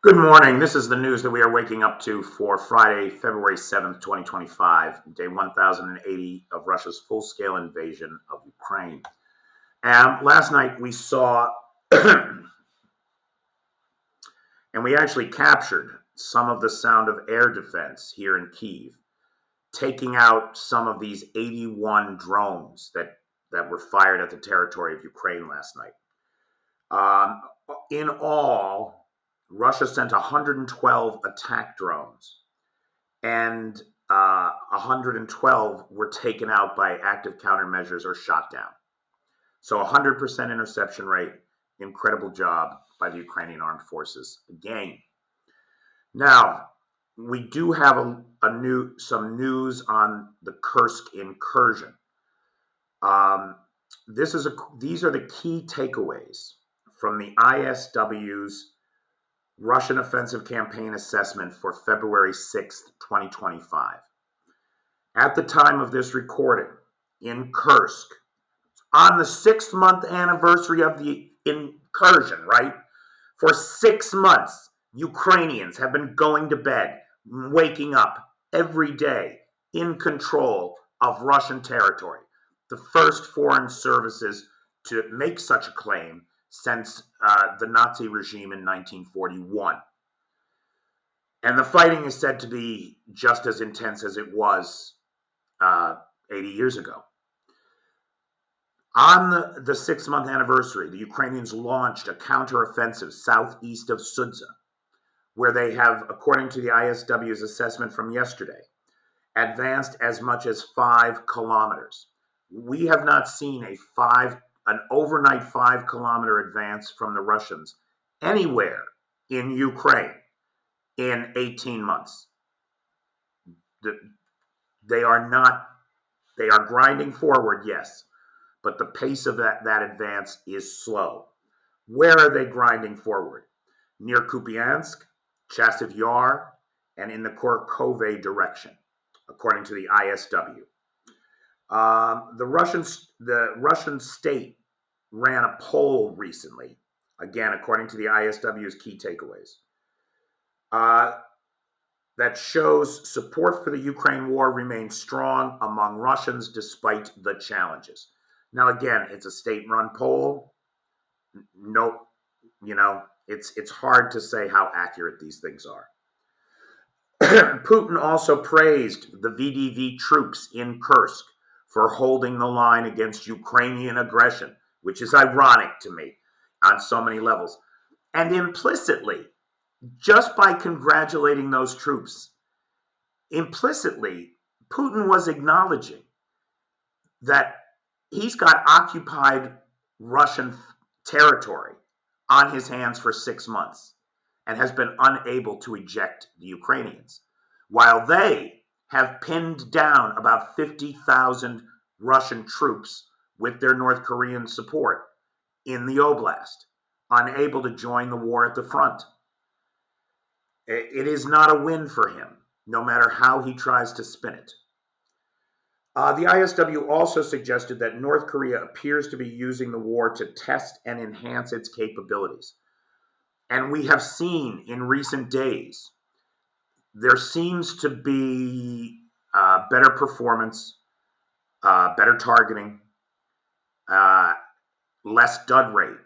Good morning. This is the news that we are waking up to for Friday, February 7th, 2025, day 1080 of Russia's full-scale invasion of Ukraine. Last night we saw, and we actually captured some of the sound of air defense here in Kyiv, taking out some of these 81 drones that were fired at the territory of Ukraine last night. Um, in all, Russia sent 112 attack drones, and 112 were taken out by active countermeasures or shot down. So 100% interception rate. Incredible job by the Ukrainian armed forces again. Now, we do have some news on the Kursk incursion. These are the key takeaways from the ISW's Russian Offensive Campaign Assessment for February 6th, 2025. At the time of this recording, in Kursk, on the 6-month anniversary of the incursion, right? For 6 months, Ukrainians have been going to bed, waking up every day in control of Russian territory. The first foreign services to make such a claim since the Nazi regime in 1941. And the fighting is said to be just as intense as it was 80 years ago. On the 6-month anniversary, the Ukrainians launched a counteroffensive southeast of Sudza, where they have, according to the ISW's assessment from yesterday, advanced as much as 5 kilometers. We have not seen an overnight 5-kilometer advance from the Russians anywhere in Ukraine in 18 months. They are grinding forward, yes, but the pace of that advance is slow. Where are they grinding forward? Near Kupiansk, Chasiv Yar, and in the Kharkov direction, according to the ISW. The Russian state ran a poll recently, again, according to the ISW's key takeaways, that shows support for the Ukraine war remains strong among Russians despite the challenges. Now, again, it's a state-run poll. No, it's hard to say how accurate these things are. Putin also praised the VDV troops in Kursk for holding the line against Ukrainian aggression, which is ironic to me on so many levels. And implicitly, just by congratulating those troops, implicitly, Putin was acknowledging that he's got occupied Russian territory on his hands for 6 months and has been unable to eject the Ukrainians, while they have pinned down about 50,000 Russian troops with their North Korean support in the oblast, unable to join the war at the front. It is not a win for him, no matter how he tries to spin it. The ISW also suggested that North Korea appears to be using the war to test and enhance its capabilities. And we have seen in recent days, there seems to be better performance, better targeting, less dud rate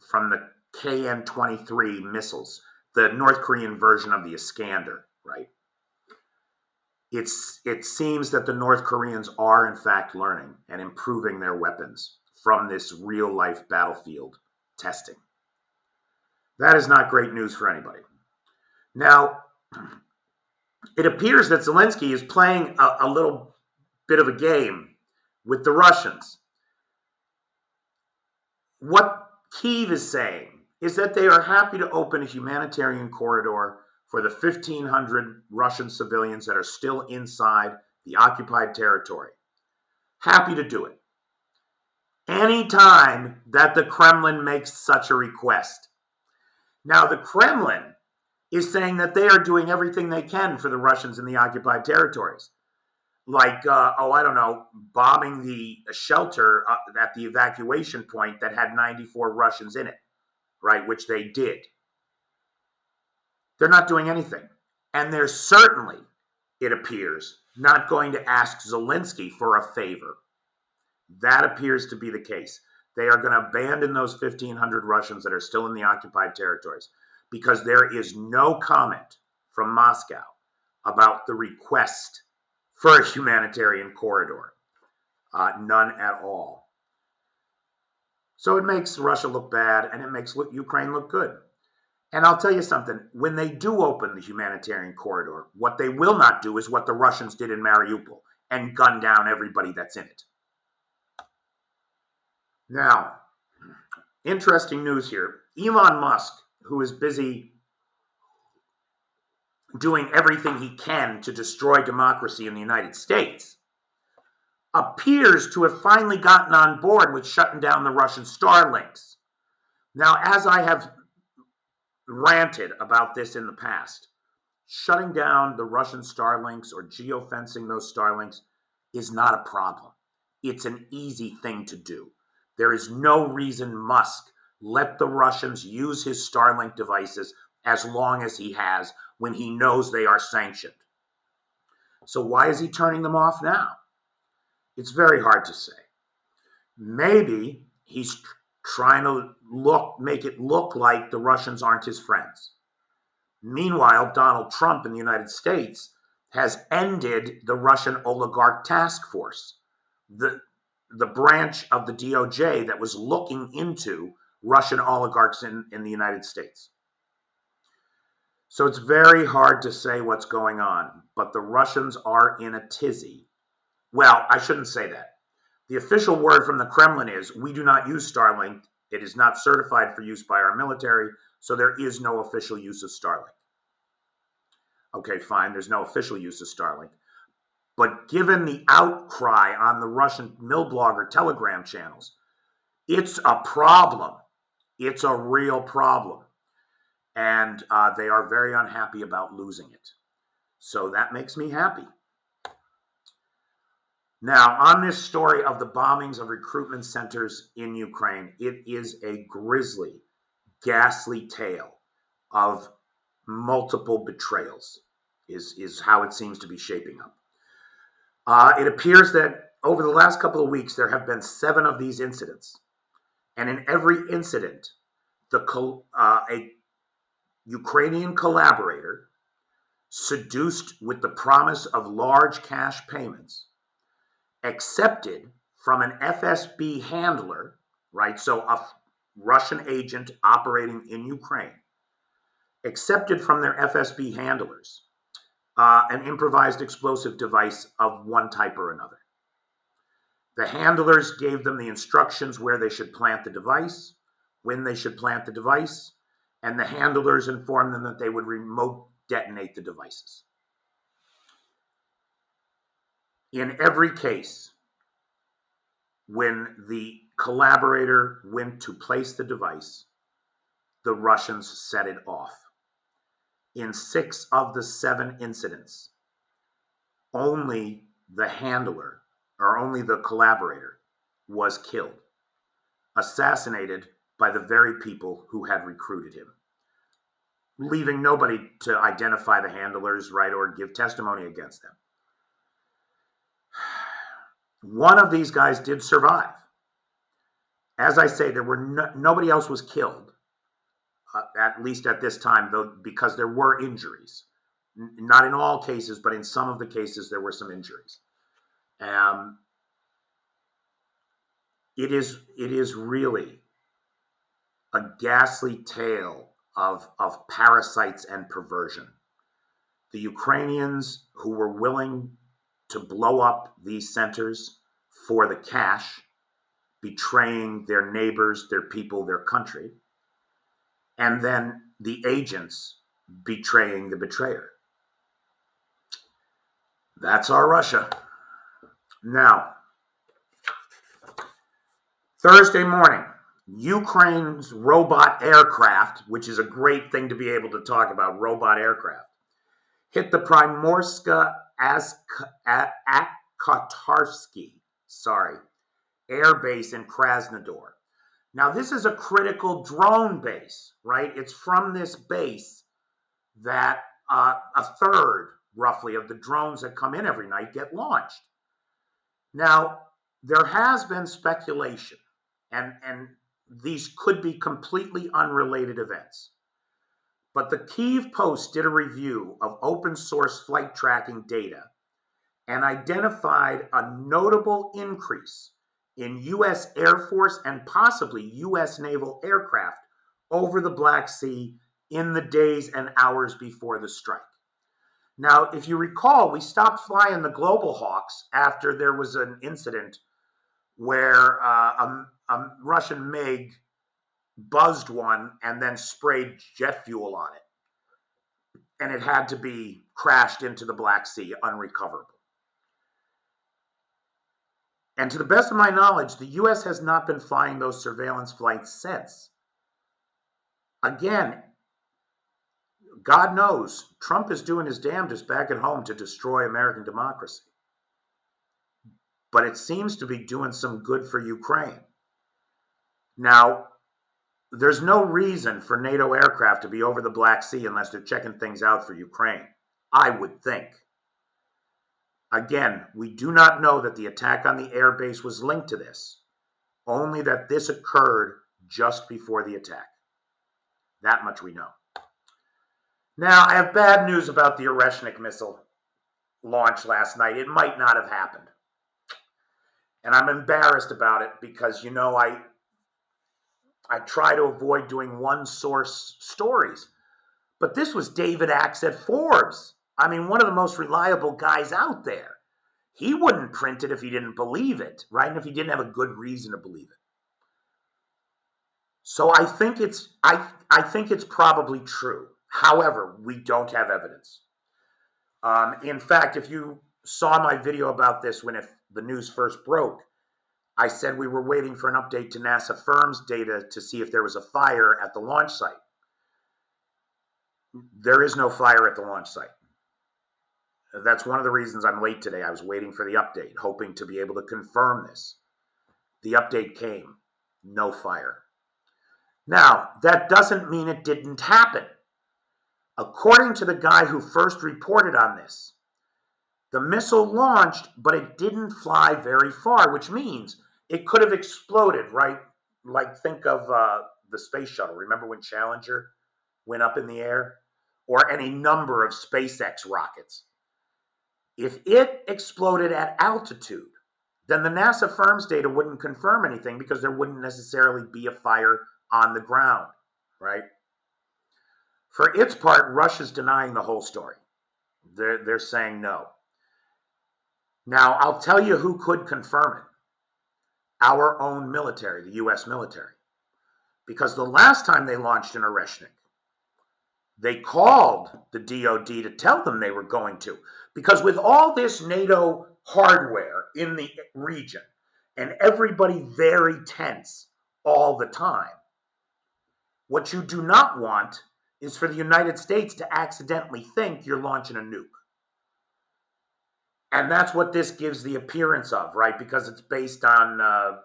from the KN-23 missiles, the North Korean version of the Iskander, right? It seems that the North Koreans are, in fact, learning and improving their weapons from this real-life battlefield testing. That is not great news for anybody. Now, it appears that Zelensky is playing a little bit of a game with the Russians. What Kyiv is saying is that they are happy to open a humanitarian corridor for the 1,500 Russian civilians that are still inside the occupied territory. Happy to do it. Anytime that the Kremlin makes such a request. Now, the Kremlin is saying that they are doing everything they can for the Russians in the occupied territories. Like, bombing the shelter at the evacuation point that had 94 Russians in it, right, which they did. They're not doing anything. And they're certainly, it appears, not going to ask Zelensky for a favor. That appears to be the case. They are going to abandon those 1,500 Russians that are still in the occupied territories because there is no comment from Moscow about the request for a humanitarian corridor. None at all. So it makes Russia look bad and it makes Ukraine look good. And I'll tell you something, when they do open the humanitarian corridor, what they will not do is what the Russians did in Mariupol and gun down everybody that's in it. Now, interesting news here. Elon Musk, who is busy doing everything he can to destroy democracy in the United States, appears to have finally gotten on board with shutting down the Russian Starlinks. Now, as I have ranted about this in the past, shutting down the Russian Starlinks or geofencing those Starlinks is not a problem. It's an easy thing to do. There is no reason Musk let the Russians use his Starlink devices as long as he has when he knows they are sanctioned. So why is he turning them off now? It's very hard to say. Maybe he's trying to make it look like the Russians aren't his friends. Meanwhile, Donald Trump in the United States has ended the Russian oligarch task force, the branch of the DOJ that was looking into Russian oligarchs in the United States. So it's very hard to say what's going on, but the Russians are in a tizzy. Well, I shouldn't say that. The official word from the Kremlin is, we do not use Starlink. It is not certified for use by our military, so there is no official use of Starlink. Okay, fine, there's no official use of Starlink. But given the outcry on the Russian Millblogger Telegram channels, it's a problem. It's a real problem. And they are very unhappy about losing it. So that makes me happy. Now, on this story of the bombings of recruitment centers in Ukraine, it is a grisly, ghastly tale of multiple betrayals, is how it seems to be shaping up. It appears that over the last couple of weeks, there have been 7 of these incidents. And in every incident, a Ukrainian collaborator, seduced with the promise of large cash payments, accepted from an FSB handler, right? So a Russian agent operating in Ukraine, accepted from their FSB handlers an improvised explosive device of one type or another. The handlers gave them the instructions where they should plant the device, when they should plant the device, and the handlers informed them that they would remote detonate the devices. In every case, when the collaborator went to place the device, the Russians set it off. In 6 of the 7 incidents, only the handler, or only the collaborator, was killed, assassinated by the very people who had recruited him, leaving nobody to identify the handlers, right, or give testimony against them. One of these guys did survive. As I say, there were nobody else was killed, at least at this time, though, because there were injuries. Not in all cases, but in some of the cases, there were some injuries. It is really a ghastly tale of parasites and perversion. The Ukrainians who were willing to blow up these centers for the cash, betraying their neighbors, their people, their country, and then the agents betraying the betrayer. That's our Russia. Now, Thursday morning, Ukraine's robot aircraft, which is a great thing to be able to talk about, robot aircraft, hit the Primorska Akhtarsky, air base in Krasnodar. Now, this is a critical drone base, right? It's from this base that a third, roughly, of the drones that come in every night get launched. Now, there has been speculation, and these could be completely unrelated events. But the Kyiv Post did a review of open source flight tracking data and identified a notable increase in U.S. Air Force and possibly U.S. naval aircraft over the Black Sea in the days and hours before the strike. Now, if you recall, we stopped flying the Global Hawks after there was an incident where a Russian MiG buzzed one and then sprayed jet fuel on it. And it had to be crashed into the Black Sea, unrecoverable. And to the best of my knowledge, the U.S. has not been flying those surveillance flights since. Again, God knows, Trump is doing his damnedest back at home to destroy American democracy. But it seems to be doing some good for Ukraine. Now, there's no reason for NATO aircraft to be over the Black Sea unless they're checking things out for Ukraine, I would think. Again, we do not know that the attack on the airbase was linked to this, only that this occurred just before the attack. That much we know. Now, I have bad news about the Oreshnik missile launch last night. It might not have happened. And I'm embarrassed about it because, you know, I try to avoid doing one source stories. But this was David Axe at Forbes. I mean, one of the most reliable guys out there. He wouldn't print it if he didn't believe it, right? And if he didn't have a good reason to believe it. So I think it's probably true. However, we don't have evidence. In fact, if you saw my video about this when the news first broke, I said we were waiting for an update to NASA firm's data to see if there was a fire at the launch site. There is no fire at the launch site. That's one of the reasons I'm late today. I was waiting for the update, hoping to be able to confirm this. The update came. No fire. Now, that doesn't mean it didn't happen. According to the guy who first reported on this, the missile launched, but it didn't fly very far, which means it could have exploded, right? Like think of the space shuttle. Remember when Challenger went up in the air? Or any number of SpaceX rockets. If it exploded at altitude, then the NASA firm's data wouldn't confirm anything because there wouldn't necessarily be a fire on the ground, right? For its part, Russia's denying the whole story. They're saying no. Now, I'll tell you who could confirm it. Our own military, the U.S. military. Because the last time they launched an Oreshnik, they called the DOD to tell them they were going to. Because with all this NATO hardware in the region and everybody very tense all the time, what you do not want is for the United States to accidentally think you're launching a nuke. And that's what this gives the appearance of, right? Because it's based on, the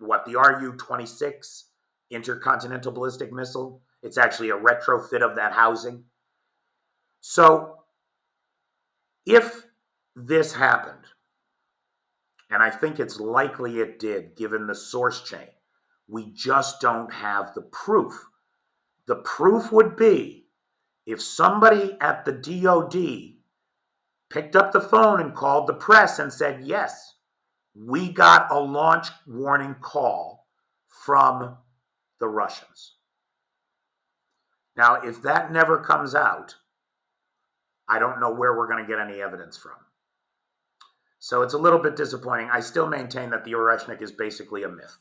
RU-26 intercontinental ballistic missile. It's actually a retrofit of that housing. So if this happened, and I think it's likely it did, given the source chain, we just don't have the proof. The proof would be if somebody at the DOD picked up the phone and called the press and said, yes, we got a launch warning call from the Russians. Now, if that never comes out, I don't know where we're going to get any evidence from. So it's a little bit disappointing. I still maintain that the Oreshnik is basically a myth.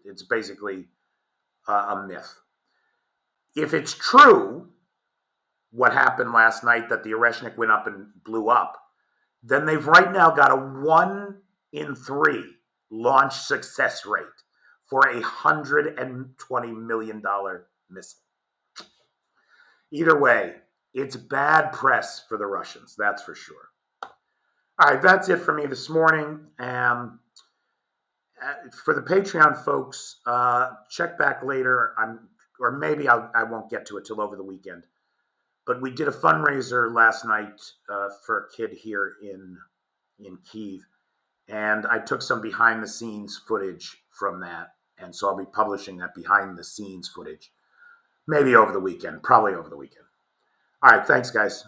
It's basically a myth. If it's true, what happened last night, that the Oreshnik went up and blew up, then they've right now got a 1 in 3 launch success rate for a $120 million missile. Either way, it's bad press for the Russians, that's for sure. All right, that's it for me this morning. For the Patreon folks, check back later. Or maybe I won't get to it till over the weekend. But we did a fundraiser last night for a kid here in Kyiv, and I took some behind the scenes footage from that, and so I'll be publishing that behind the scenes footage maybe over the weekend, probably over the weekend. All right, thanks, guys.